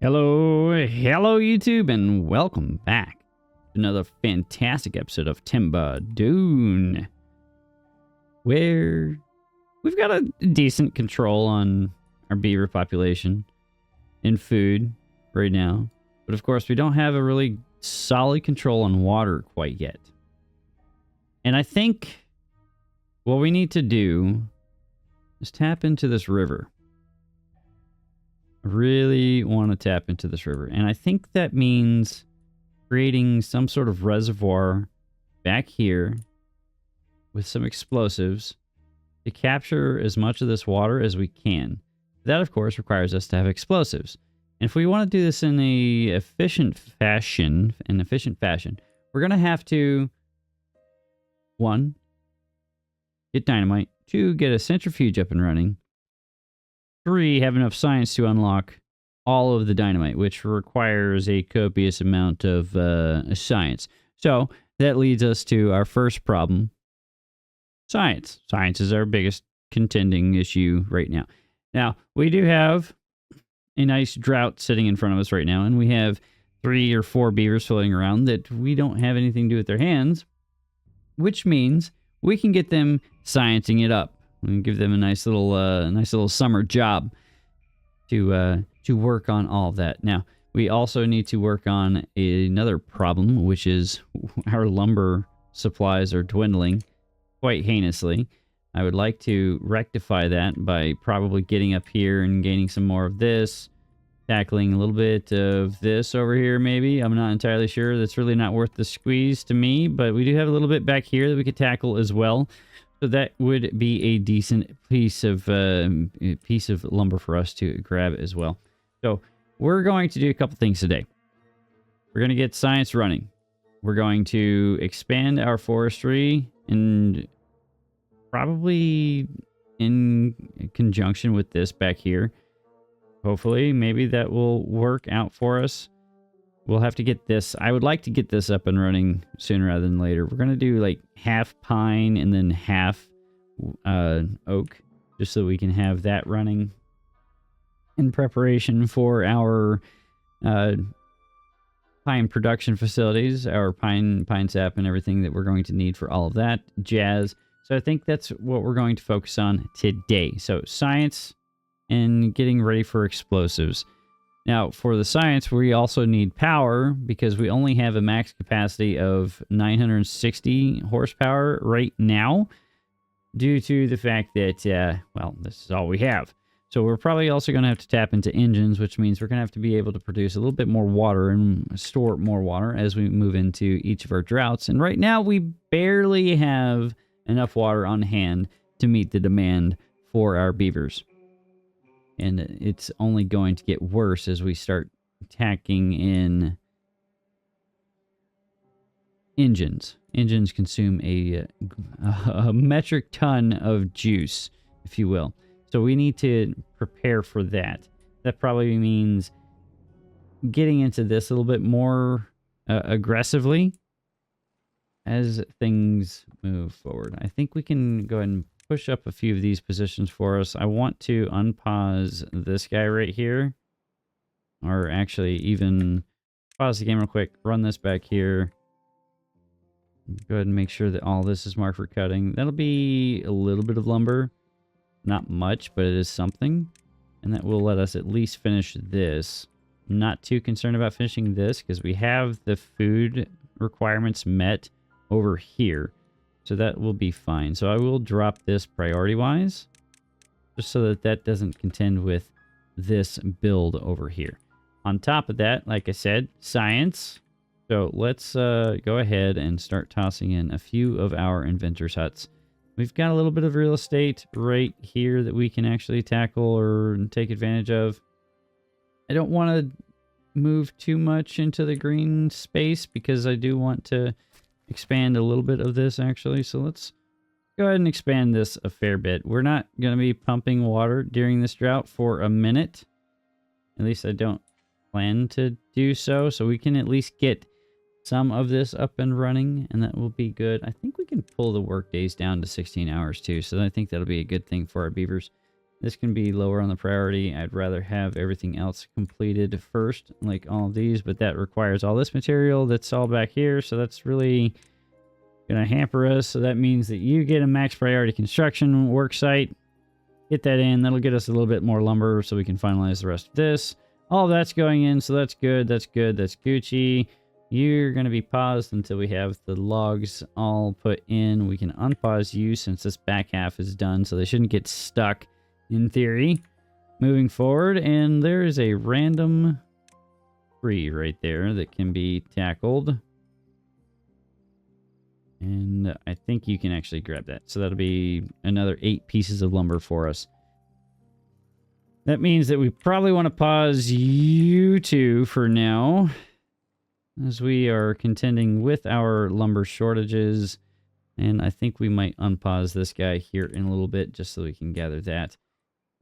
Hello YouTube, and welcome back to another fantastic episode of Timber Dune, where we've got a decent control on our beaver population and food right now, but of course we don't have a really solid control on water quite yet. And I think what we need to do is tap into this river. I really want to tap into this river. And I think that means creating some sort of reservoir back here with some explosives to capture as much of this water as we can. That, of course, requires us to have explosives. And if we want to do this in a efficient fashion, we're going to have to, 1, get dynamite, 2, get a centrifuge up and running, 3, have enough science to unlock all of the dynamite, which requires a copious amount of science. So that leads us to our first problem, science. Science is our biggest contending issue right now. Now, we do have a nice drought sitting in front of us right now, and we have 3 or 4 beavers floating around that we don't have anything to do with their hands, which means we can get them sciencing it up. We can give them a nice little summer job to work on all of that. Now, we also need to work on another problem, which is our lumber supplies are dwindling quite heinously. I would like to rectify that by probably getting up here and gaining some more of this, tackling a little bit of this over here maybe. I'm not entirely sure. That's really not worth the squeeze to me, but we do have a little bit back here that we could tackle as well. So that would be a decent piece of lumber for us to grab as well. So we're going to do a couple things today. We're going to get science running. We're going to expand our forestry, and probably in conjunction with this back here. Hopefully, maybe that will work out for us. We'll have to get this. I would like to get this up and running sooner rather than later. We're going to do like half pine and then half oak, just so we can have that running in preparation for our pine production facilities, our pine sap and everything that we're going to need for all of that jazz. So I think that's what we're going to focus on today. So science and getting ready for explosives. Now, for the science, we also need power because we only have a max capacity of 960 horsepower right now due to the fact that, well, this is all we have. So we're probably also going to have to tap into engines, which means we're going to have to be able to produce a little bit more water and store more water as we move into each of our droughts. And right now, we barely have enough water on hand to meet the demand for our beavers. And it's only going to get worse as we start tacking in engines. Engines consume a metric ton of juice, if you will. So we need to prepare for that. That probably means getting into this a little bit more aggressively as things move forward. I think we can go ahead and push up a few of these positions for us. I want to unpause this guy right here, or actually even pause the game real quick, run this back here. Go ahead and make sure that all this is marked for cutting. That'll be a little bit of lumber, not much, but it is something, and that will let us at least finish this. I'm not too concerned about finishing this because we have the food requirements met over here. So that will be fine. So I will drop this priority-wise, just so that that doesn't contend with this build over here. On top of that, like I said, science. So let's go ahead and start tossing in a few of our inventors' huts. We've got a little bit of real estate right here that we can actually tackle or take advantage of. I don't want to move too much into the green space because I do want to expand a little bit of this actually. So let's go ahead and expand this a fair bit. We're not going to be pumping water during this drought for a minute. At least I don't plan to do so. So we can at least get some of this up and running, and that will be good. I think we can pull the work days down to 16 hours too. So I think that'll be a good thing for our beavers. This can be lower on the priority. I'd rather have everything else completed first, like all of these, but that requires all this material that's all back here, so that's really going to hamper us. So that means that you get a max priority construction work site. Get that in. That'll get us a little bit more lumber so we can finalize the rest of this. All that's going in, so that's good. That's good. That's Gucci. You're going to be paused until we have the logs all put in. We can unpause you since this back half is done, so they shouldn't get stuck in theory. Moving forward, and there is a random tree right there that can be tackled. And I think you can actually grab that. So that'll be another 8 pieces of lumber for us. That means that we probably want to pause you two for now, as we are contending with our lumber shortages. And I think we might unpause this guy here in a little bit just so we can gather that.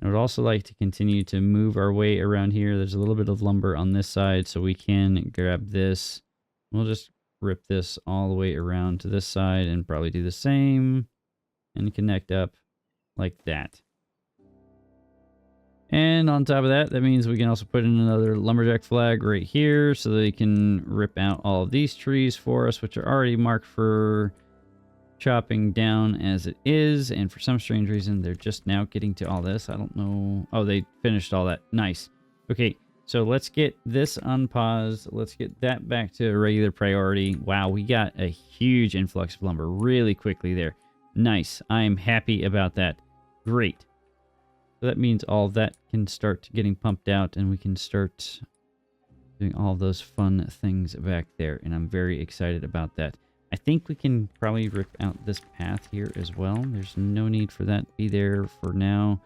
I would also like to continue to move our way around here. There's a little bit of lumber on this side, so we can grab this. We'll just rip this all the way around to this side and probably do the same and connect up like that. And on top of that, that means we can also put in another lumberjack flag right here so they can rip out all of these trees for us, which are already marked for chopping down as it is. And for some strange reason, they're just now getting to all this. I don't know. Oh, they finished all that. Nice. Okay. So let's get this unpaused. Let's get that back to a regular priority. Wow, we got a huge influx of lumber really quickly there. Nice. I am happy about that. Great. So that means all of that can start getting pumped out and we can start doing all those fun things back there. And I'm very excited about that. I think we can probably rip out this path here as well. There's no need for that to be there for now.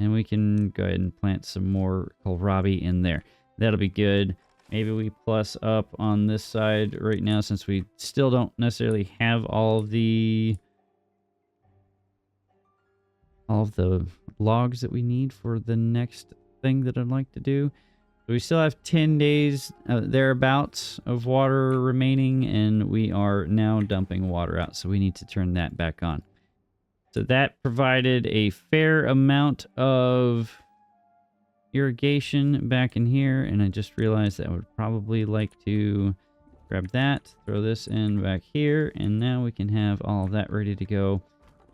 And we can go ahead and plant some more kohlrabi in there. That'll be good. Maybe we plus up on this side right now since we still don't necessarily have all of the logs that we need for the next thing that I'd like to do. So we still have 10 days thereabouts of water remaining, and we are now dumping water out. So we need to turn that back on. So that provided a fair amount of irrigation back in here. And I just realized that I would probably like to grab that, throw this in back here. And now we can have all of that ready to go.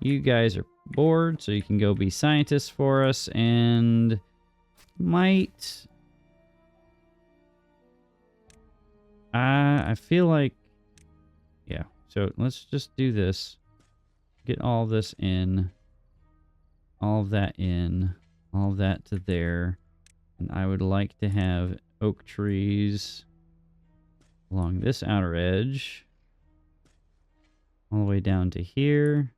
You guys are bored, so you can go be scientists for us. And might... I feel like... Yeah, so let's just do this. Get all this in, all of that in, all of that to there. And I would like to have oak trees along this outer edge, all the way down to here,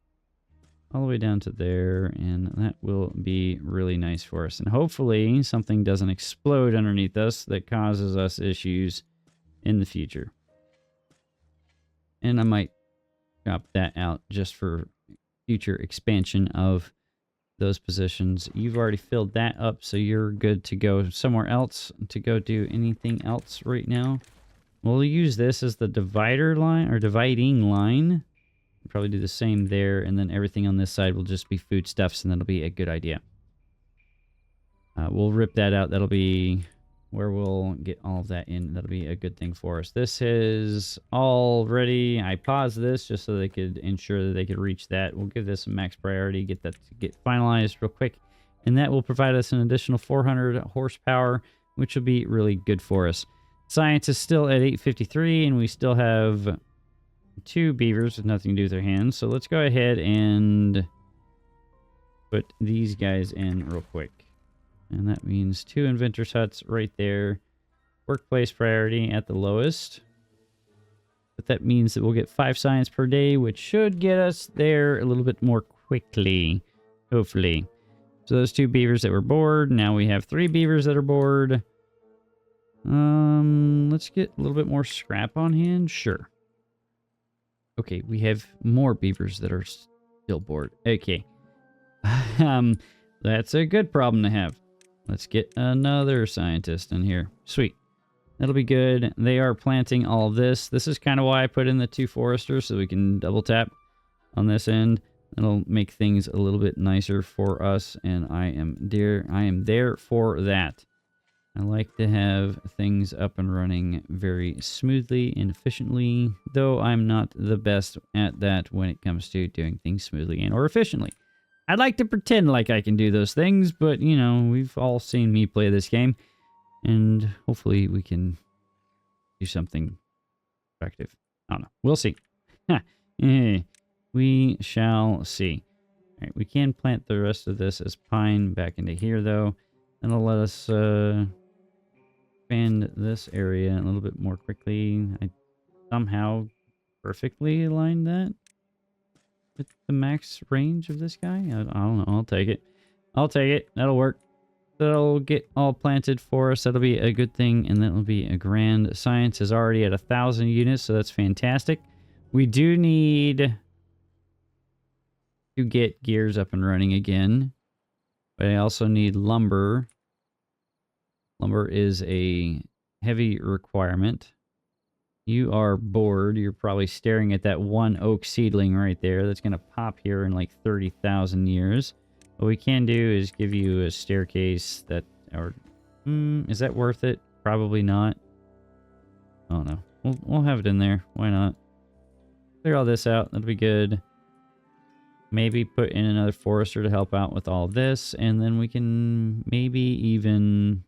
all the way down to there, and that will be really nice for us. And hopefully something doesn't explode underneath us that causes us issues in the future. And I might chop that out just for future expansion of those positions. You've already filled that up, so you're good to go somewhere else to go do anything else right now. We'll use this as the divider line or dividing line. Probably do the same there, and then everything on this side will just be foodstuffs, and that'll be a good idea. We'll rip that out. That'll be where we'll get all of that in. That'll be a good thing for us. This is all ready. I paused this just so they could ensure that they could reach that. We'll give this a max priority, get that to get finalized real quick. And that will provide us an additional 400 horsepower, which will be really good for us. Science is still at 853, and we still have 2 beavers with nothing to do with their hands. So let's go ahead and put these guys in real quick. And that means 2 inventors' huts right there. Workplace priority at the lowest. But that means that we'll get 5 science per day, which should get us there a little bit more quickly. Hopefully. So those 2 beavers that were bored. Now we have 3 beavers that are bored. Let's get a little bit more scrap on hand. Sure. Okay, we have more beavers that are still bored. Okay. That's a good problem to have. Let's get another scientist in here. Sweet. That'll be good. They are planting all of this. This is kind of why I put in the 2 foresters, so we can double tap on this end. That'll make things a little bit nicer for us, and I am there for that. I like to have things up and running very smoothly and efficiently, though I'm not the best at that when it comes to doing things smoothly and or efficiently. I'd like to pretend like I can do those things, but, you know, we've all seen me play this game, and hopefully we can do something effective. I don't know. We'll see. We shall see. All right, we can plant the rest of this as pine back into here, though. That'll let us expand this area a little bit more quickly. I somehow perfectly aligned that with the max range of this guy. I don't know. I'll take it. I'll take it. That'll work. That'll get all planted for us. That'll be a good thing, and that'll be a grand. Science is already at 1,000 units, so that's fantastic. We do need to get gears up and running again, but I also need lumber. Lumber is a heavy requirement. You are bored. You're probably staring at that one oak seedling right there that's going to pop here in like 30,000 years. What we can do is give you a staircase that, or is that worth it? Probably not. I don't know. We'll have it in there. Why not? Clear all this out. That'll be good. Maybe put in another forester to help out with all this, and then we can maybe even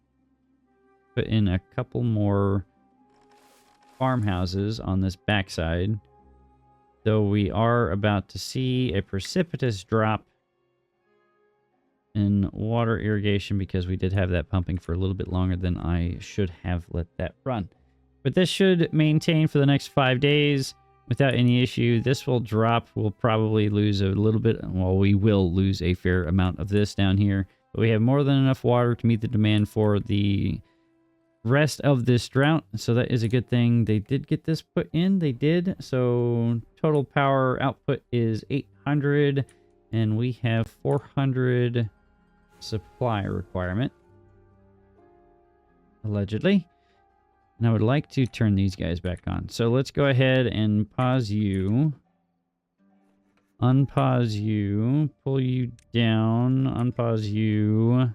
put in a couple more farmhouses on this backside. Though we are about to see a precipitous drop in water irrigation because we did have that pumping for a little bit longer than I should have let that run. But this should maintain for the next 5 days without any issue. This will drop. We'll probably lose a little bit. Well, we will lose a fair amount of this down here. But we have more than enough water to meet the demand for the rest of this drought. So that is a good thing. They did get this put in. They did. So total power output is 800. And we have 400 supply requirement. Allegedly. And I would like to turn these guys back on. So let's go ahead and pause you. Unpause you. Pull you down. Unpause you.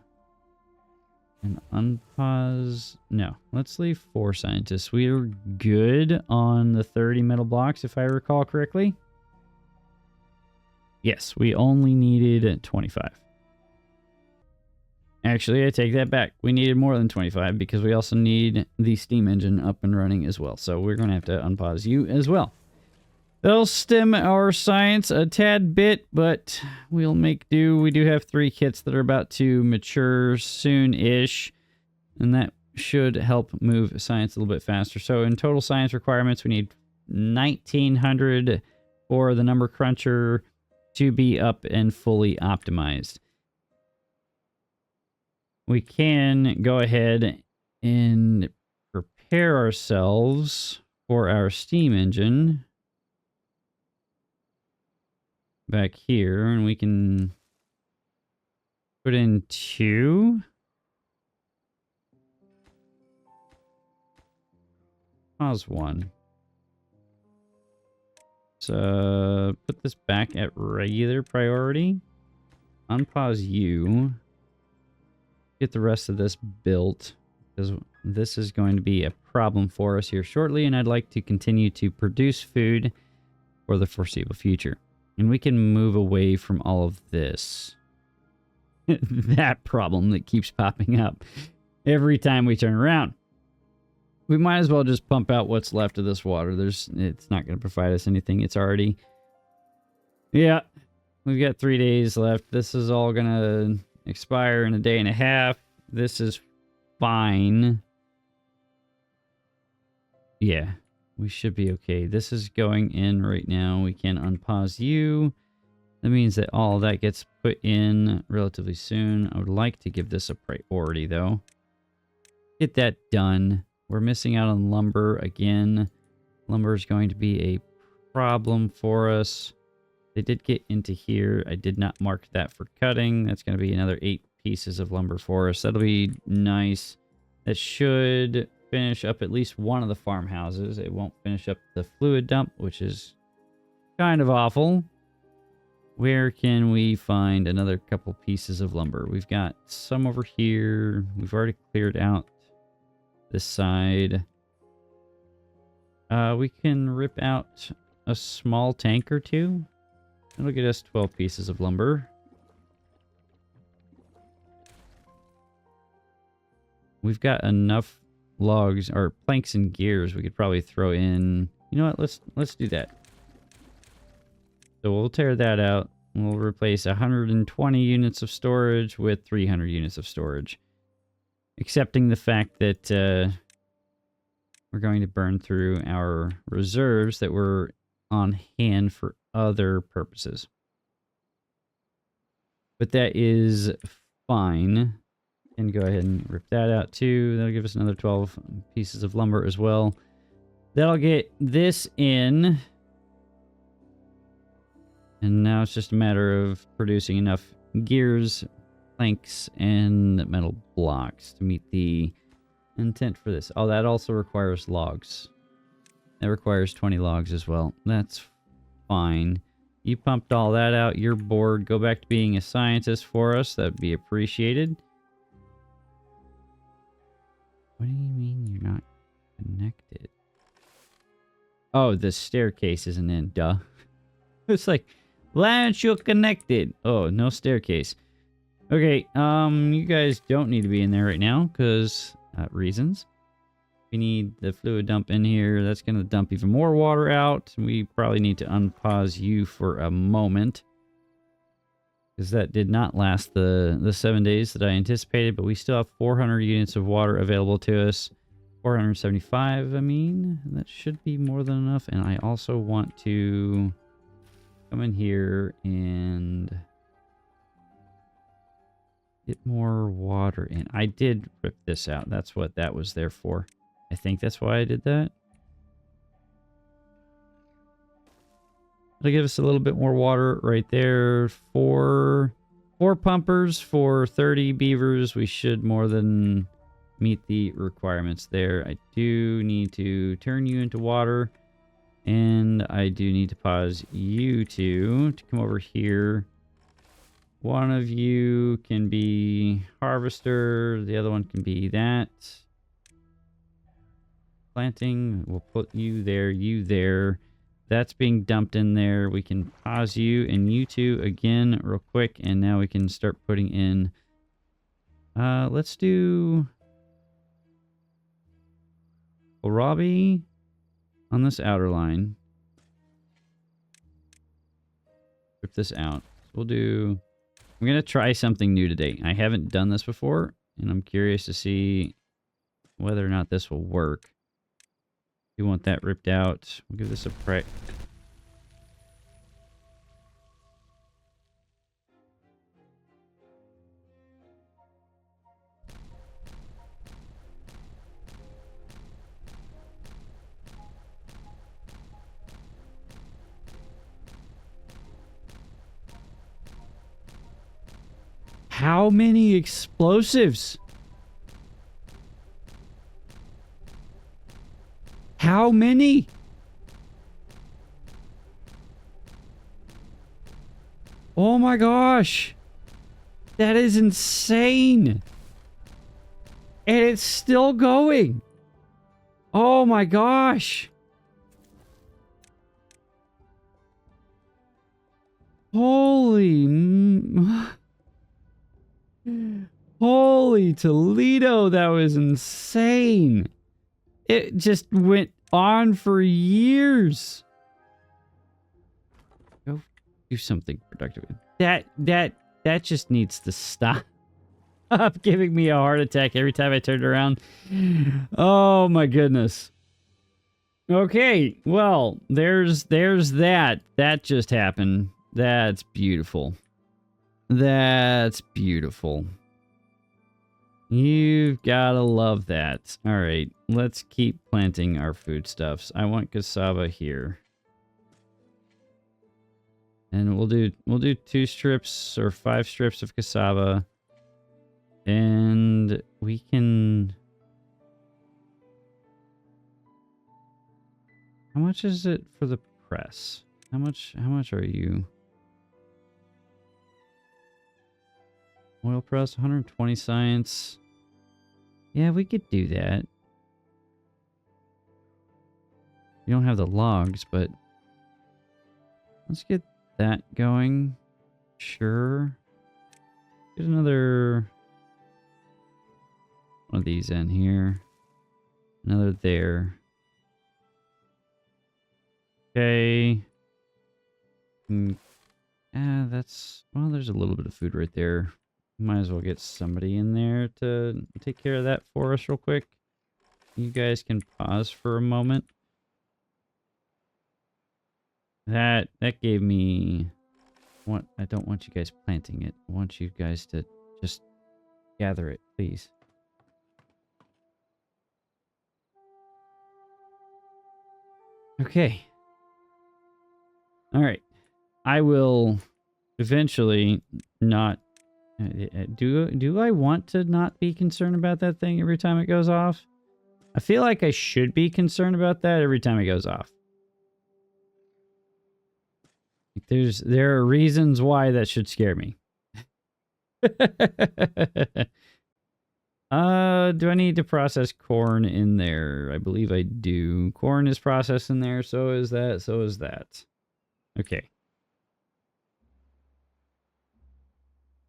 And unpause. No. Let's leave 4 scientists. We are good on the 30 metal blocks, if I recall correctly. Yes, we only needed 25. Actually, I take that back. We needed more than 25 because we also need the steam engine up and running as well. So we're going to have to unpause you as well. That'll stem our science a tad bit, but we'll make do. We do have 3 kits that are about to mature soon-ish, and that should help move science a little bit faster. So in total science requirements, we need 1,900 for the number cruncher to be up and fully optimized. We can go ahead and prepare ourselves for our steam engine back here, and we can put in 2. Pause 1. So put this back at regular priority. Unpause you. Get the rest of this built, because this is going to be a problem for us here shortly, and I'd like to continue to produce food for the foreseeable future. And we can move away from all of this. That problem that keeps popping up every time we turn around. We might as well just pump out what's left of this water. It's not going to provide us anything. It's already... Yeah, we've got 3 days left. This is all going to expire in a day and a half. This is fine. Yeah, we should be okay. This is going in right now. We can unpause you. That means that all of that gets put in relatively soon. I would like to give this a priority, though. Get that done. We're missing out on lumber again. Lumber is going to be a problem for us. They did get into here. I did not mark that for cutting. That's going to be another 8 pieces of lumber for us. That'll be nice. That should finish up at least one of the farmhouses. It won't finish up the fluid dump, which is kind of awful. Where can we find another couple pieces of lumber? We've got some over here. We've already cleared out this side. We can rip out a small tank or two. That'll get us 12 pieces of lumber. We've got enough logs or planks and gears we could probably throw in. You know what? Let's do that. So we'll tear that out. We'll replace 120 units of storage with 300 units of storage. Accepting the fact that we're going to burn through our reserves that were on hand for other purposes. But that is fine. And go ahead and rip that out too. That'll give us another 12 pieces of lumber as well. That'll get this in. And now it's just a matter of producing enough gears, planks, and metal blocks to meet the intent for this. Oh, that also requires logs. That requires 20 logs as well. That's fine. You pumped all that out. You're bored. Go back to being a scientist for us. That'd be appreciated. What do you mean you're not connected? Oh, the staircase isn't in. Duh. It's like, why aren't you connected? Oh, no staircase. Okay, you guys don't need to be in there right now, because reasons. We need the fluid dump in here. That's going to dump even more water out. We probably need to unpause you for a moment, because that did not last the 7 days that I anticipated, but we still have 400 units of water available to us. 475, I mean. That should be more than enough. And I also want to come in here and get more water in. I did rip this out. That's what that was there for. I think that's why I did that. It'll give us a little bit more water right there. Four pumpers for 30 beavers. We should more than meet the requirements there. I do need to turn you into water. And I do need to pause you two to come over here. One of you can be harvester. The other one can be that. Planting. We'll put you there, you there. That's being dumped in there. We can pause you and you two again real quick. And now we can start putting in. Let's do Robbie on this outer line. Rip this out. We'll do... I'm going to try something new today. I haven't done this before, and I'm curious to see whether or not this will work. You want that ripped out. We'll give this a prick. How many explosives? How many? Oh my gosh. That is insane. And it's still going. Oh my gosh. Holy Toledo, that was insane. It just went on for years. Go do something productive. That just needs to stop. Stop giving me a heart attack every time I turn around. Oh my goodness. Okay, well, there's that. That just happened. That's beautiful. That's beautiful. You've gotta love that. All right, let's keep planting our foodstuffs. I want cassava here, and we'll do 2 strips or 5 strips of cassava, and we can. How much is it for the press? How much are you? Oil press, 120 science. Yeah, we could do that. We don't have the logs, but let's get that going. Sure. Get another one of these in here. Another there. Okay. That's... Well, there's a little bit of food right there. Might as well get somebody in there to take care of that for us real quick. You guys can pause for a moment. That gave me... What? I don't want you guys planting it. I want you guys to just gather it, please. Okay. All right. I will eventually not... Do I want to not be concerned about that thing every time it goes off? I feel like I should be concerned about that every time it goes off. There are reasons why that should scare me. Do I need to process corn in there? I believe I do. Corn is processed in there, so is that, so is that. Okay.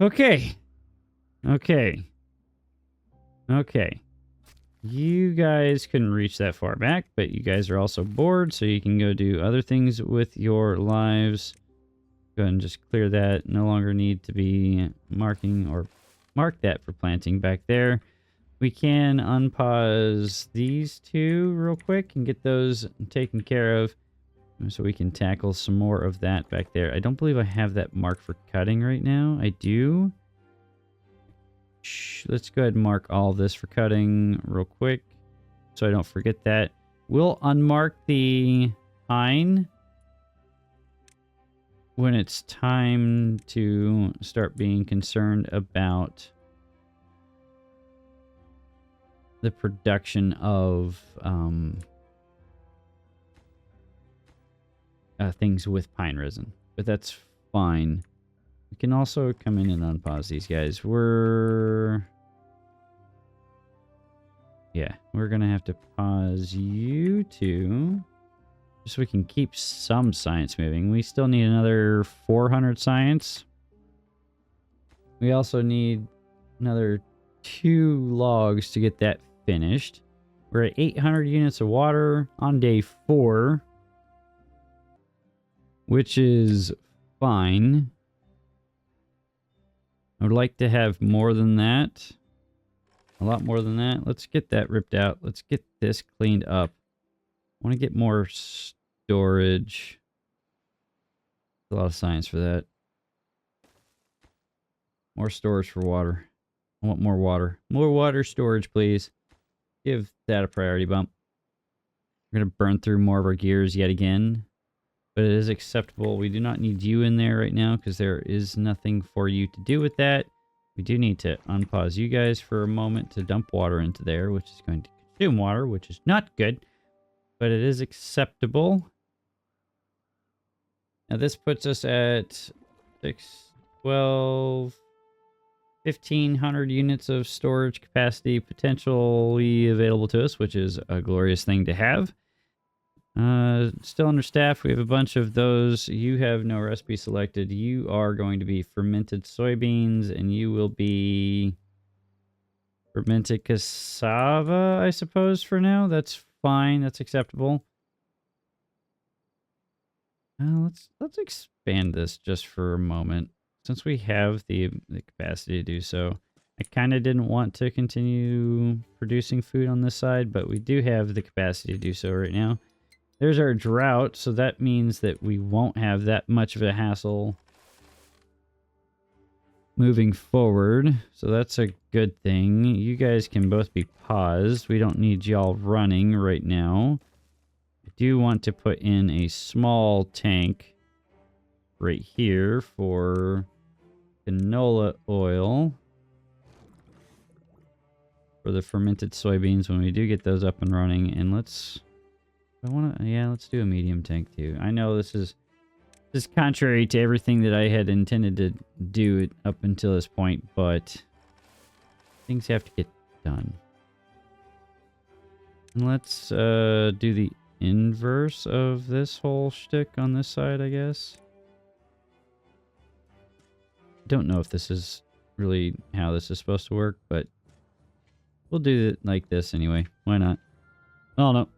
Okay. Okay. Okay. You guys couldn't reach that far back, but you guys are also bored, so you can go do other things with your lives. Go ahead and just clear that. No longer need to be marking or mark that for planting back there. We can unpause these two real quick and get those taken care of so we can tackle some more of that back there. I don't believe I have that marked for cutting right now. I do. Let's go ahead and mark all this for cutting real quick so I don't forget that. We'll unmark the pine when it's time to start being concerned about the production of things with pine resin. But that's fine. We can also come in and unpause these guys. Yeah, we're going to have to pause you two just so we can keep some science moving. We still need another 400 science. We also need another 2 logs to get that finished. We're at 800 units of water on day 4, which is fine. I would like to have more than that. A lot more than that. Let's get that ripped out. Let's get this cleaned up. I want to get more storage. A lot of science for that. More storage for water. I want more water. More water storage, please. Give that a priority bump. We're going to burn through more of our gears yet again. But it is acceptable. We do not need you in there right now because there is nothing for you to do with that. We do need to unpause you guys for a moment to dump water into there, which is going to consume water, which is not good. But it is acceptable. Now this puts us at 6, 12, 1,500 units of storage capacity potentially available to us, which is a glorious thing to have. Still understaffed. We have a bunch of those. You have no recipe selected. You are going to be fermented soybeans, and you will be fermented cassava, I suppose, for now. That's fine. That's acceptable. Let's expand this just for a moment. Since we have the capacity to do so. I kind of didn't want to continue producing food on this side, but we do have the capacity to do so right now. There's our drought, so that means that we won't have that much of a hassle moving forward. So that's a good thing. You guys can both be paused. We don't need y'all running right now. I do want to put in a small tank right here for canola oil for the fermented soybeans when we do get those up and running. And let's do a medium tank too. I know this is This is contrary to everything that I had intended to do up until this point, but things have to get done. And let's do the inverse of this whole shtick on this side, I guess. Don't know if this is really how this is supposed to work, but we'll do it like this anyway. Why not? Oh, no.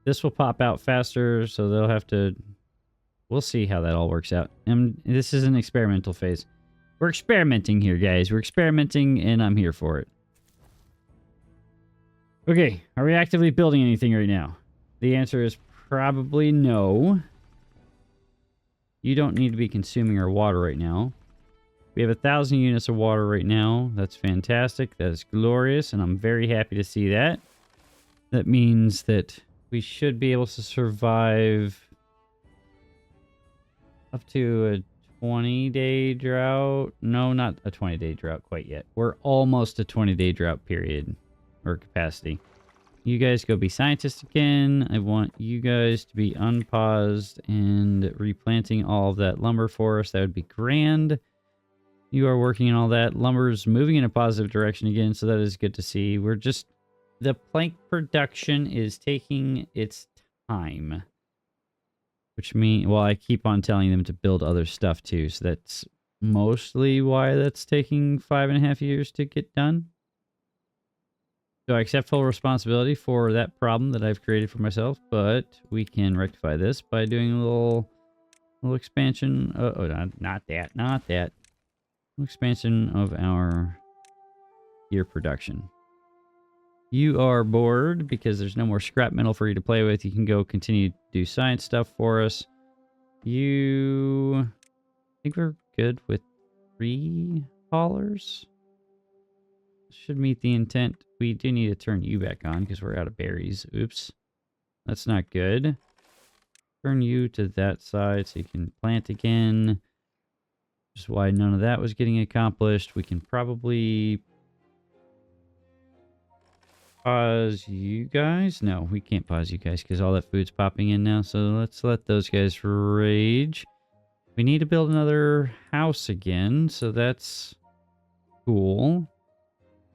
This will pop out faster, so they'll have to... We'll see how that all works out. And this is an experimental phase. We're experimenting here, guys. We're experimenting, and I'm here for it. Okay, are we actively building anything right now? The answer is probably no. You don't need to be consuming our water right now. We have 1,000 units of water right now. That's fantastic. That is glorious, and I'm very happy to see that. That means that we should be able to survive up to a 20-day drought. No, not a 20-day drought quite yet. We're almost a 20-day drought period or capacity. You guys go be scientists again. I want you guys to be unpaused and replanting all of that lumber for us. That would be grand. You are working on all that. Lumber's moving in a positive direction again, so that is good to see. We're just... The plank production is taking its time. Which means... Well, I keep on telling them to build other stuff too, so that's mostly why that's taking 5.5 years to get done. So I accept full responsibility for that problem that I've created for myself, but we can rectify this by doing a little expansion. Oh, not that. Expansion of our gear production. You are bored because there's no more scrap metal for you to play with. You can go continue to do science stuff for us. I think we're good with 3 haulers. Should meet the intent. We do need to turn you back on because we're out of berries. Oops. That's not good. Turn you to that side so you can plant again. Which is why none of that was getting accomplished. We can probably pause you guys. No, we can't pause you guys because all that food's popping in now. So let's let those guys rage. We need to build another house again. So that's cool.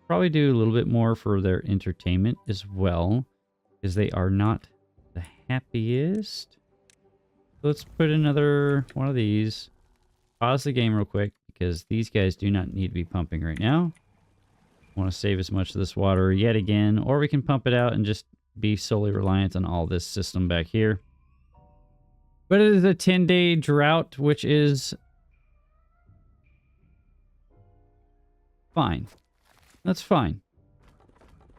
Probably do a little bit more for their entertainment as well, because they are not the happiest. Let's put another one of these. Pause the game real quick, because these guys do not need to be pumping right now. Want to save as much of this water yet again, or we can pump it out and just be solely reliant on all this system back here. But it is a 10-day drought, which is fine. That's fine.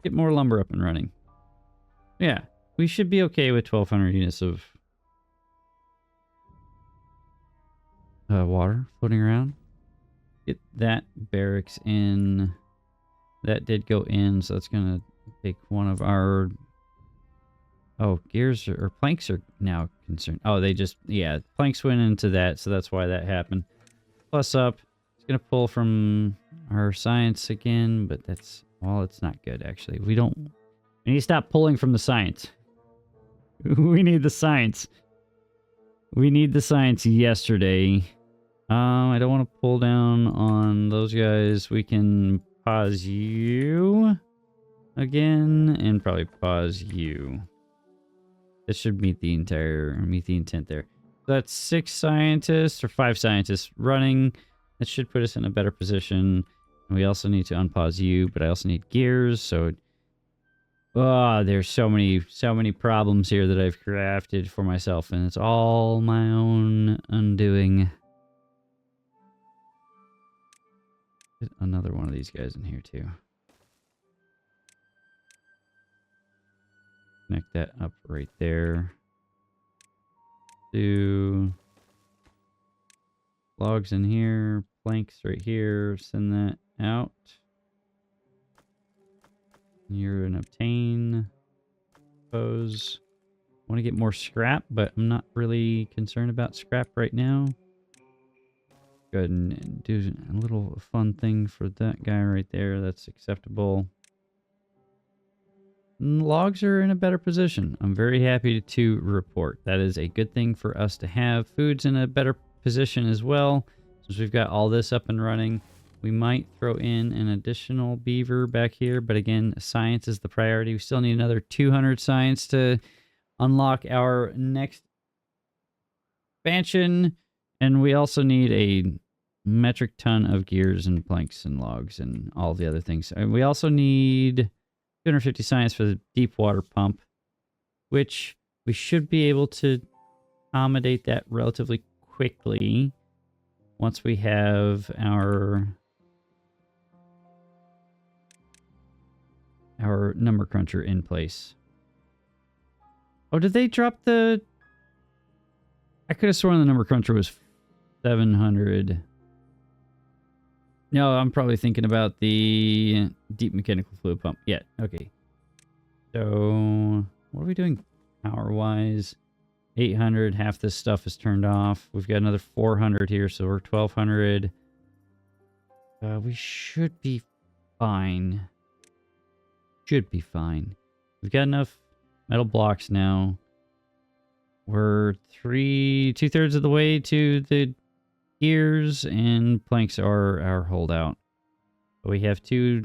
Get more lumber up and running. Yeah, we should be okay with 1,200 units of water floating around. Get that barracks in. That did go in, so that's going to take one of our... Oh, gears or planks are now concerned. Oh, they just... Yeah, planks went into that, so that's why that happened. Plus up. It's going to pull from our science again, but that's... Well, it's not good, actually. We need to stop pulling from the science. We need the science. We need the science yesterday. I don't want to pull down on those guys. We can pause you again and probably pause you. This should meet the intent there. So that's 6 scientists or 5 scientists running. That should put us in a better position. We also need to unpause you, but I also need gears, so... Oh, there's so many problems here that I've crafted for myself, and it's all my own undoing. Get another one of these guys in here, too. Connect that up right there. Do... logs in here, planks right here, send that out. You're an obtain. Suppose. I want to get more scrap, but I'm not really concerned about scrap right now. Go ahead and do a little fun thing for that guy right there. That's acceptable. Logs are in a better position. I'm very happy to report. That is a good thing for us to have. Food's in a better position as well. Since we've got all this up and running, we might throw in an additional beaver back here. But again, science is the priority. We still need another 200 science to unlock our next expansion. And we also need a metric ton of gears and planks and logs and all the other things. And we also need 250 science for the deep water pump, which we should be able to accommodate that relatively quickly once we have our number cruncher in place. Oh, did they drop the... I could have sworn the number cruncher was 700. No, I'm probably thinking about the deep mechanical fluid pump. Yeah, okay. So, what are we doing power-wise? 800, half this stuff is turned off. We've got another 400 here, so we're 1200. We should be fine. Should be fine. We've got enough metal blocks now. We're 2/3 of the way to the gears, and planks are our holdout. We have 2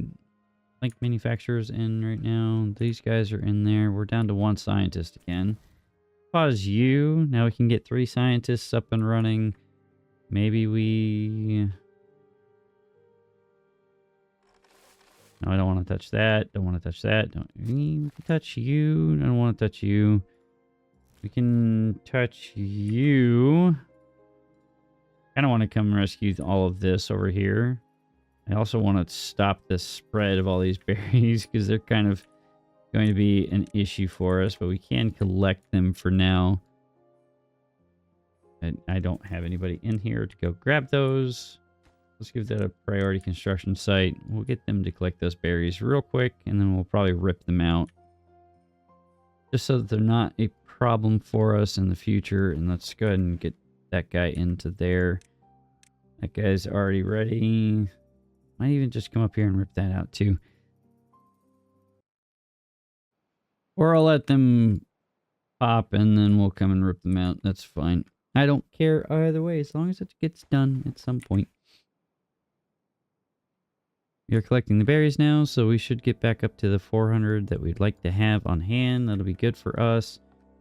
plank manufacturers in right now. These guys are in there. We're down to 1 scientist again. Pause you. Now we can get 3 scientists up and running. Maybe we... No, I don't want to touch that. Don't want to touch that. We can touch you. I don't want to touch you. We can touch you. I don't want to come rescue all of this over here. I also want to stop the spread of all these berries because they're kind of going to be an issue for us, but we can collect them for now. And I don't have anybody in here to go grab those. Let's give that a priority construction site. We'll get them to collect those berries real quick, and then we'll probably rip them out. Just so that they're not a problem for us in the future. And let's go ahead and get that guy into there. That guy's already ready. Might even just come up here and rip that out too. Or I'll let them pop and then we'll come and rip them out. That's fine. I don't care either way as long as it gets done at some point. We are collecting the berries now, so we should get back up to the 400 that we'd like to have on hand. That'll be good for us.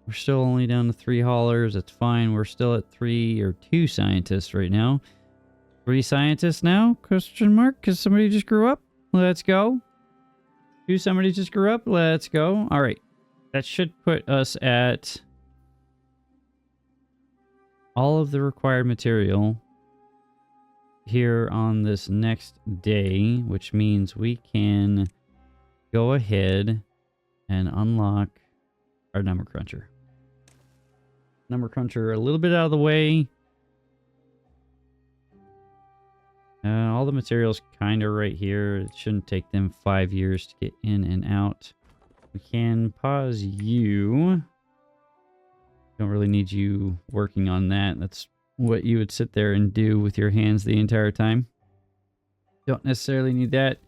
We're still only down to 3 haulers. That's fine. We're still at 3 or 2 scientists right now. 3 scientists now? Question mark? Because somebody just grew up? Let's go. 2 somebody just grew up? Let's go. All right. That should put us at all of the required material here on this next day, which means we can go ahead and unlock our number cruncher. Number cruncher a little bit out of the way. All the materials kind of right here. It shouldn't take them 5 years to get in and out. We can pause you. Don't really need you working on that. That's what you would sit there and do with your hands the entire time. Don't necessarily need that.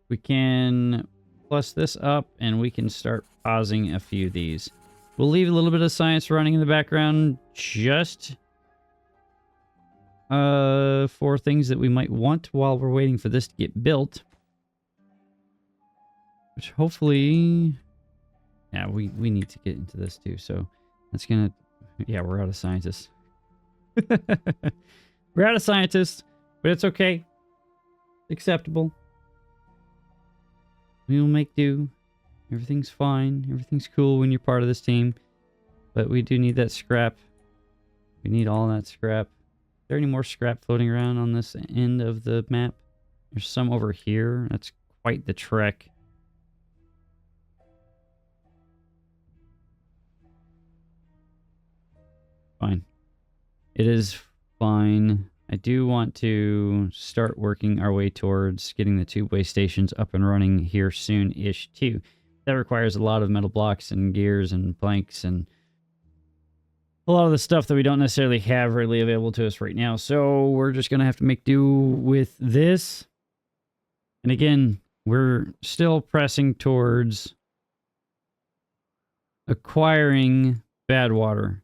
We can plus this up and we can start pausing a few of these. We'll leave a little bit of science running in the background just for things that we might want while we're waiting for this to get built. Which hopefully... Yeah, we need to get into this too. So that's gonna... Yeah, we're out of scientists. We're out of scientists, but it's okay. Acceptable. We will make do. Everything's fine. Everything's cool when you're part of this team. But we do need that scrap. We need all that scrap. Is there any more scrap floating around on this end of the map? There's some over here. That's quite the trek. Fine. It is fine. I do want to start working our way towards getting the two-way stations up and running here soon-ish too. That requires a lot of metal blocks and gears and planks and a lot of the stuff that we don't necessarily have readily available to us right now. So we're just going to have to make do with this. And again, we're still pressing towards acquiring bad water.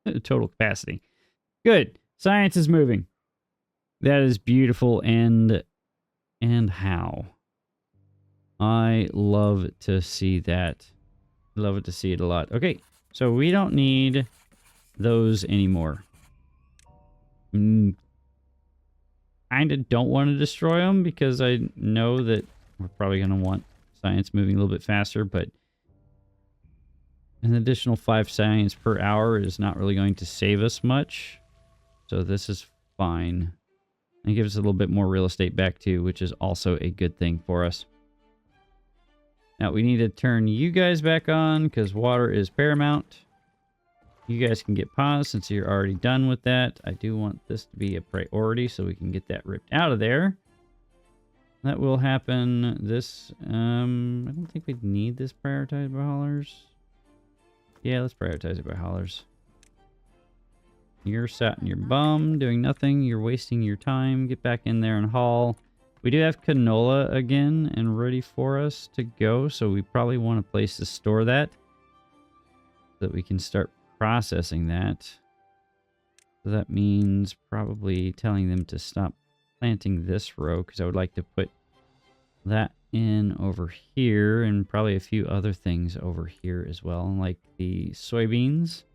total capacity. Good. Science is moving. That is beautiful. And how? I love to see that. Love it to see it a lot. Okay, so we don't need those anymore. Kind of don't want to destroy them because I know that we're probably going to want science moving a little bit faster, but an additional 5 science per hour is not really going to save us much. So this is fine. And gives us a little bit more real estate back too, which is also a good thing for us. Now we need to turn you guys back on because water is paramount. You guys can get paused since you're already done with that. I do want this to be a priority so we can get that ripped out of there. That will happen this... I don't think we need this prioritized by haulers. Yeah, let's prioritize it by haulers. You're sat in your bum doing nothing. You're wasting your time. Get back in there and haul. We do have canola again and ready for us to go, so we probably want a place to store that so that we can start processing that. So that means probably telling them to stop planting this row because I would like to put that in over here and probably a few other things over here as well, like the soybeans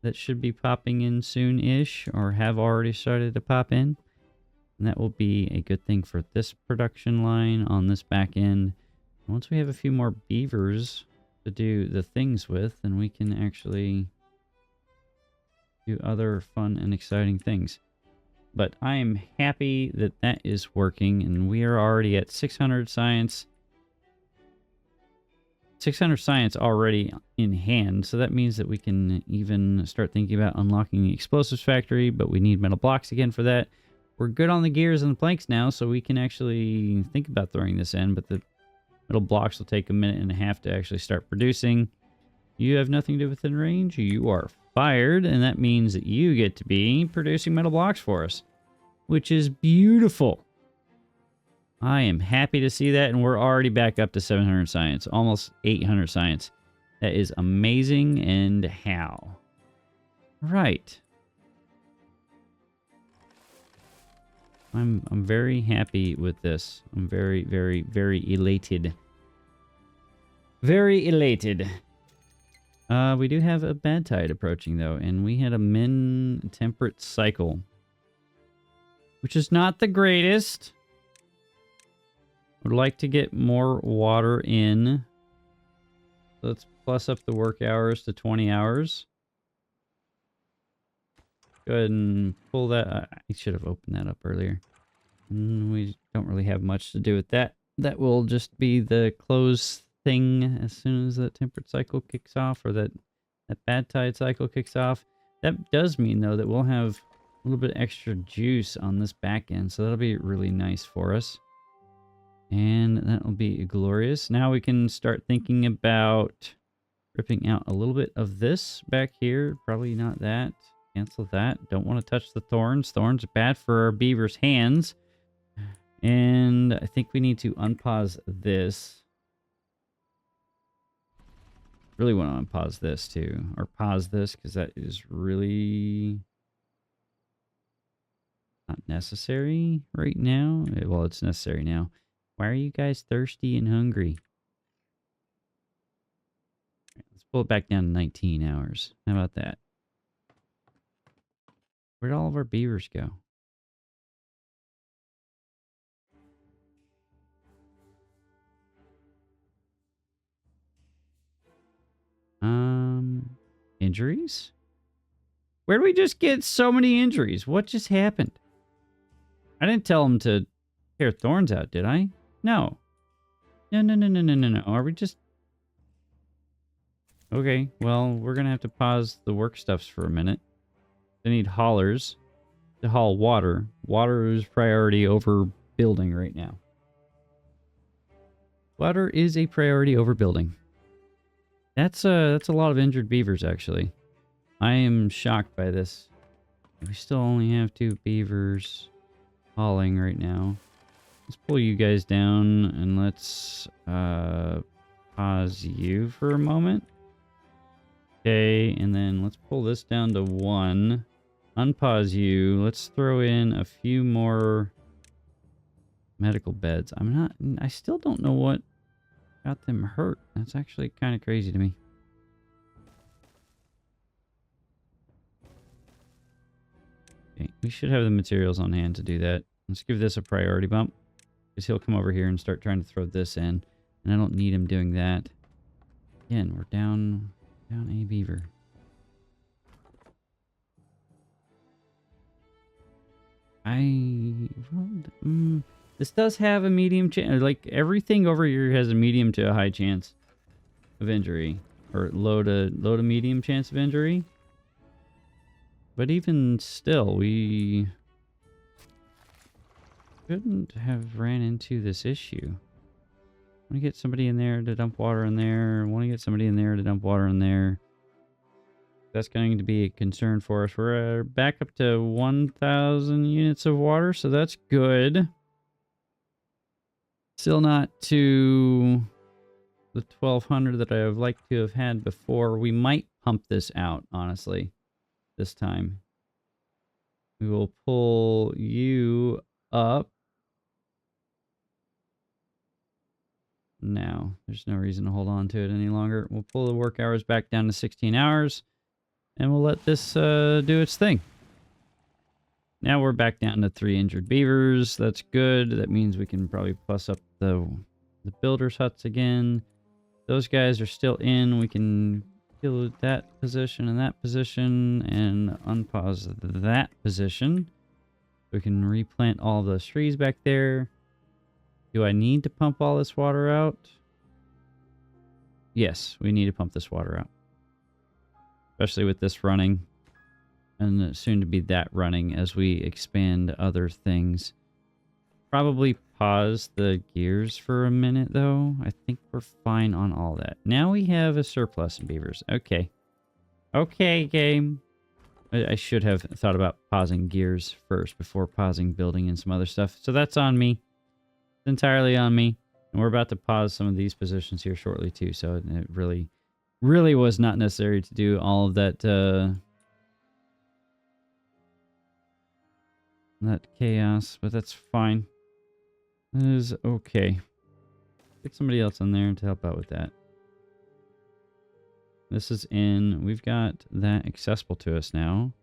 that should be popping in soon-ish or have already started to pop in. And that will be a good thing for this production line on this back end. Once we have a few more beavers to do the things with, then we can actually do other fun and exciting things. But I am happy that that is working, and we are already at 600 science. 600 science already in hand, so that means that we can even start thinking about unlocking the explosives factory, but we need metal blocks again for that. We're good on the gears and the planks now, so we can actually think about throwing this in, but the metal blocks will take a minute and a half to actually start producing. You have nothing to do within range. You are fired, and that means that you get to be producing metal blocks for us, which is beautiful. I am happy to see that, and we're already back up to 700 science, almost 800 science. That is amazing, and how? Right. I'm very happy with this. I'm very, very, very elated. Very elated. We do have a bad tide approaching, though, and we had a min temperate cycle, which is not the greatest. Would like to get more water in. Let's plus up the work hours to 20 hours. Go ahead and pull that. I should have opened that up earlier. We don't really have much to do with that. That will just be the close thing as soon as that temperate cycle kicks off, or that bad tide cycle kicks off. That does mean, though, that we'll have a little bit extra juice on this back end, so that'll be really nice for us. And that will be glorious. Now we can start thinking about ripping out a little bit of this back here. Probably not that. Cancel that. Don't want to touch the thorns. Thorns are bad for our beaver's hands. And I think we need to unpause this. Really want to unpause this too. Or pause this, because that is really not necessary right now. Well, it's necessary now. Why are you guys thirsty and hungry? Let's pull it back down to 19 hours. How about that? Where'd all of our beavers go? Injuries? Where did we just get so many injuries? What just happened? I didn't tell them to tear thorns out, did I? No. No. Are we just... Okay, well, we're going to have to pause the work stuffs for a minute. They need haulers to haul water. Water is priority over building right now. Water is a priority over building. That's a lot of injured beavers, actually. I am shocked by this. We still only have 2 beavers hauling right now. Let's pull you guys down and let's pause you for a moment. Okay, and then let's pull this down to 1. Unpause you. Let's throw in a few more medical beds. I still don't know what got them hurt. That's actually kind of crazy to me. Okay, we should have the materials on hand to do that. Let's give this a priority bump, because he'll come over here and start trying to throw this in, and I don't need him doing that. Again, we're down a beaver. This does have a medium chance. Like, everything over here has a medium to a high chance of injury, or low to medium chance of injury. But even still, we couldn't have ran into this issue. I want to get somebody in there to dump water in there. I want to get somebody in there to dump water in there. That's going to be a concern for us. We're back up to 1,000 units of water, so that's good. Still not to the 1,200 that I would like to have had before. We might pump this out, honestly, this time. We will pull you up. Now, there's no reason to hold on to it any longer. We'll pull the work hours back down to 16 hours. And we'll let this do its thing. Now we're back down to 3 injured beavers. That's good. That means we can probably plus up the builder's huts again. Those guys are still in. We can kill that position and that position and unpause that position. We can replant all those trees back there. Do I need to pump all this water out? Yes, we need to pump this water out. Especially with this running, and soon to be that running as we expand other things. Probably pause the gears for a minute, though. I think we're fine on all that. Now we have a surplus in beavers. Okay. Okay, game. I should have thought about pausing gears first before pausing building and some other stuff. So that's on me. It's entirely on me. And we're about to pause some of these positions here shortly, too. So it really was not necessary to do all of that that chaos, but that's fine. That is okay. Get somebody else in there to help out with that. This is in. We've got that accessible to us now.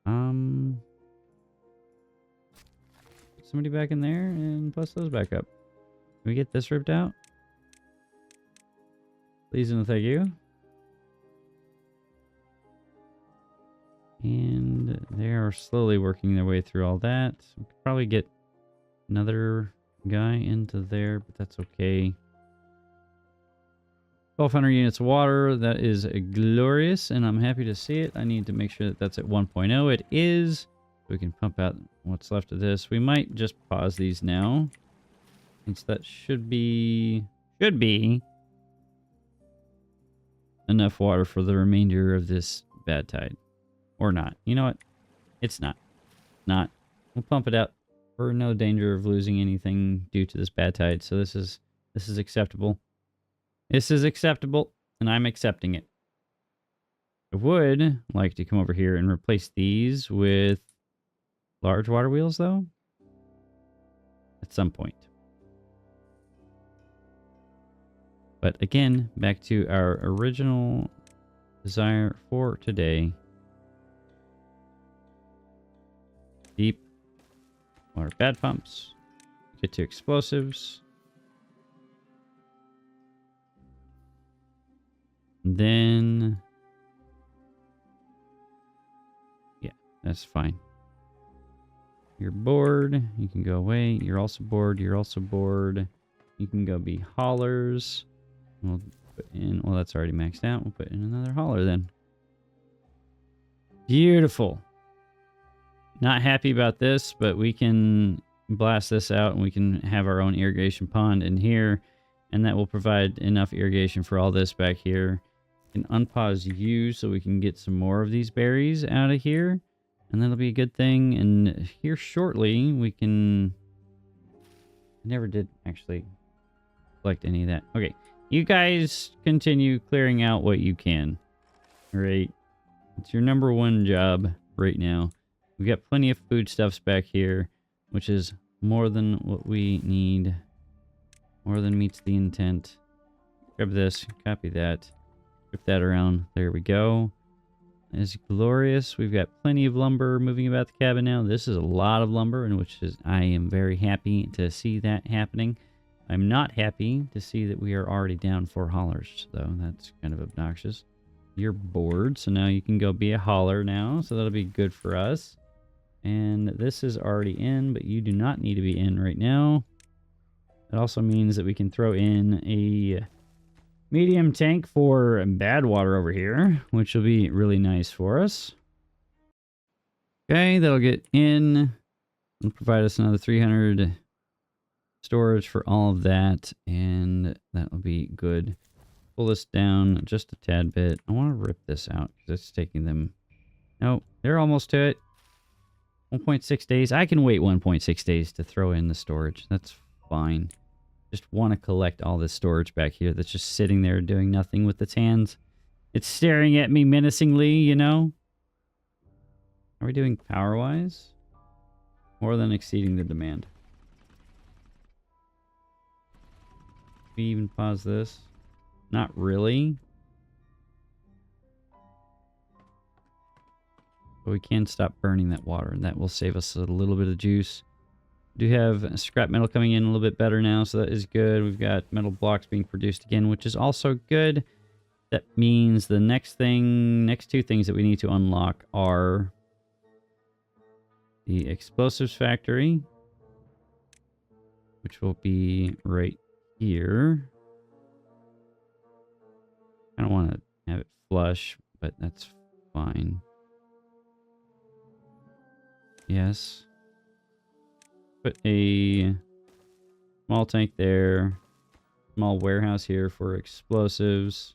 Put somebody back in there and plus those back up. Can we get this ripped out? Please and thank you. And they are slowly working their way through all that. We could probably get another guy into there, but that's okay. 1,200 units of water. That is glorious, and I'm happy to see it. I need to make sure that that's at 1.0. It is. We can pump out what's left of this. We might just pause these now, since that should be enough water for the remainder of this bad tide. Or not. You know what? It's not. We'll pump it out. We're in no danger of losing anything due to this bad tide. So this is acceptable. This is acceptable, and I'm accepting it. I would like to come over here and replace these with large water wheels, though. At some point. But again, back to our original desire for today. Deep water bad pumps. Get to explosives. And then... yeah, that's fine. You're bored. You can go away. You're also bored. You're also bored. You can go be haulers. We'll put in... well, that's already maxed out. We'll put in another hauler then. Beautiful. Not happy about this, but we can blast this out and we can have our own irrigation pond in here, and that will provide enough irrigation for all this back here. We can unpause you so we can get some more of these berries out of here, and that'll be a good thing. And here shortly we can... I never did actually collect any of that. Okay, You guys continue clearing out what you can. Right? It's your number one job right now. We've got plenty of foodstuffs back here, which is more than what we need. More than meets the intent. Grab this, copy that, flip that around. There we go. It's glorious. We've got plenty of lumber moving about the cabin now. This is a lot of lumber, and which is I am very happy to see that happening. I'm not happy to see that we are already down 4 haulers, though. That's kind of obnoxious. You're bored, so now you can go be a hauler now, so that'll be good for us. And this is already in, but you do not need to be in right now. It also means that we can throw in a medium tank for bad water over here, which will be really nice for us. Okay, that'll get in and provide us another 300 storage for all of that, and that will be good. Pull this down just a tad bit. I want to rip this out because it's taking them... No, they're almost to it. 1.6 days. I can wait 1.6 days to throw in the storage. That's fine. Just want to collect all this storage back here that's just sitting there doing nothing with its hands. It's staring at me menacingly, you know? Are we doing power-wise? More than exceeding the demand. We even pause this? Not really. But we can stop burning that water, and that will save us a little bit of juice. We do have scrap metal coming in a little bit better now, so that is good. We've got metal blocks being produced again, which is also good. That means the next two things that we need to unlock are the explosives factory, which will be right here. I don't want to have it flush, but that's fine. Yes. Put a small tank there. Small warehouse here for explosives.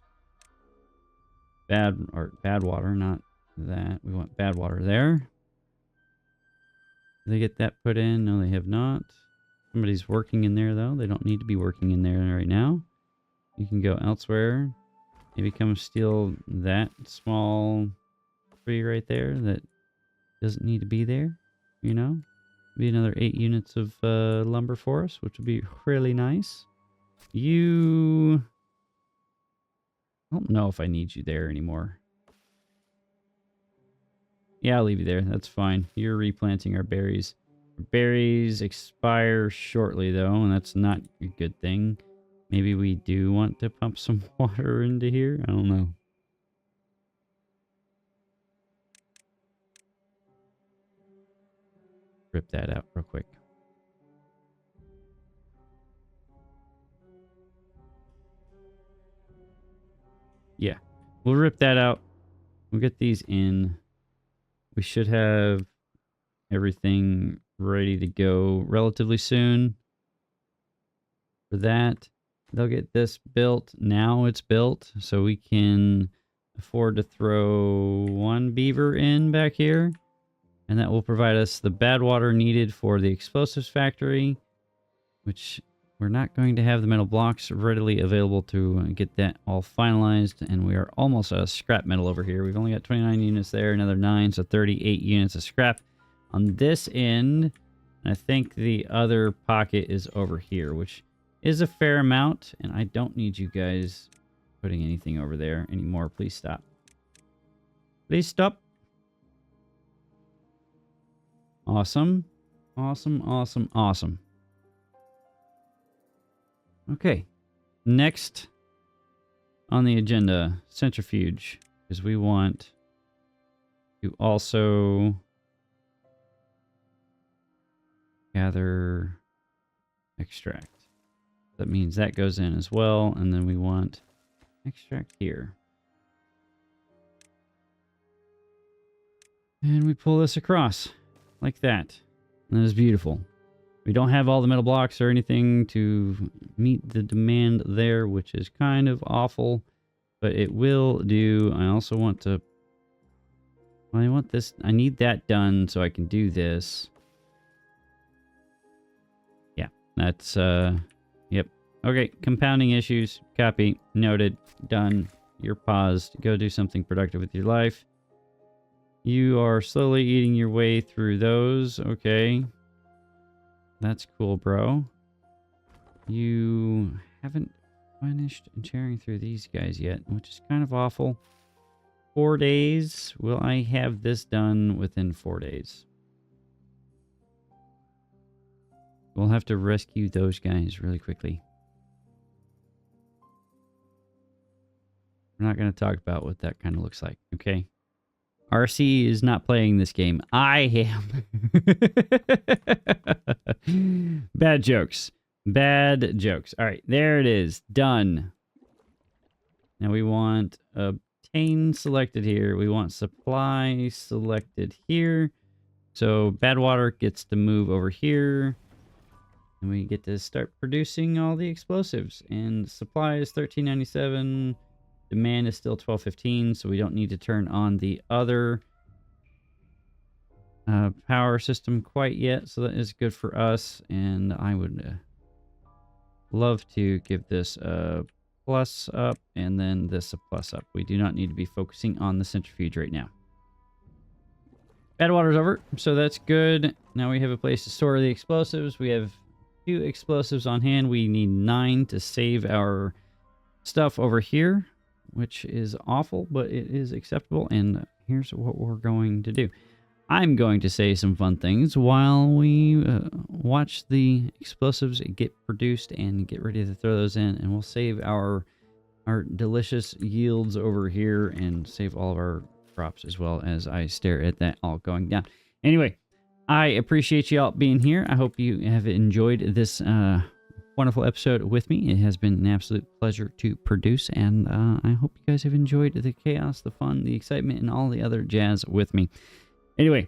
Bad water, not that. We want bad water there. Did they get that put in? No, they have not. Somebody's working in there, though. They don't need to be working in there right now. You can go elsewhere. Maybe come steal that small tree right there that doesn't need to be there, you know? Be another 8 units of lumber for us, which would be really nice. You... I don't know if I need you there anymore. Yeah, I'll leave you there. That's fine. You're replanting our berries. Our berries expire shortly, though, and that's not a good thing. Maybe we do want to pump some water into here? I don't know. Rip that out real quick. Yeah, we'll rip that out. We'll get these in. We should have everything ready to go relatively soon. For that, they'll get this built. Now it's built, so we can afford to throw 1 beaver in back here. And that will provide us the bad water needed for the explosives factory, which we're not going to have the metal blocks readily available to get that all finalized. And we are almost out of scrap metal over here. We've only got 29 units there, another 9, so 38 units of scrap on this end. And I think the other pocket is over here, which is a fair amount. And I don't need you guys putting anything over there anymore. Please stop. Please stop. Awesome. Awesome, awesome, awesome. Okay. Next on the agenda, centrifuge. Because we want to also gather extract. That means that goes in as well. And then we want extract here. And we pull this across. Like that. And that is beautiful. We don't have all the metal blocks or anything to meet the demand there, which is kind of awful. But it will do. I also want to... Well, I want this... I need that done so I can do this. Yeah, that's... Yep. Okay, compounding issues. Copy. Noted. Done. You're paused. Go do something productive with your life. You are slowly eating your way through those. Okay. That's cool, bro. You haven't finished tearing through these guys yet, which is kind of awful. 4 days. Will I have this done within 4 days? We'll have to rescue those guys really quickly. We're not going to talk about what that kind of looks like, okay? RC is not playing this game. I am. Bad jokes. Bad jokes. All right, there it is. Done. Now we want obtain selected here. We want supply selected here. So bad water gets to move over here. And we get to start producing all the explosives. And supply is $13.97. Demand is still $12.15, so we don't need to turn on the other power system quite yet. So that is good for us. And I would love to give this a plus up and then this a plus up. We do not need to be focusing on the centrifuge right now. Bad water's over, so that's good. Now we have a place to store the explosives. We have 2 explosives on hand. We need 9 to save our stuff over here, which is awful, but it is acceptable. And here's what we're going to do. I'm going to say some fun things while we watch the explosives get produced and get ready to throw those in. And we'll save our delicious yields over here and save all of our crops as well as I stare at that all going down. Anyway, I appreciate you all being here. I hope you have enjoyed this wonderful episode with me. It has been an absolute pleasure to produce, and I hope you guys have enjoyed the chaos, the fun, the excitement, and all the other jazz with me. Anyway,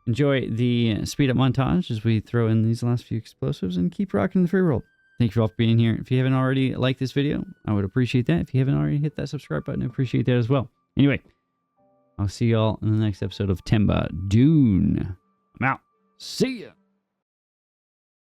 enjoy the speed up montage as we throw in these last few explosives and keep rocking the free world. Thank you all for being here. If you haven't already liked this video, I would appreciate that. If you haven't already hit that subscribe button, I appreciate that as well. Anyway, I'll see y'all in the next episode of Timber Dune. I'm out. See ya.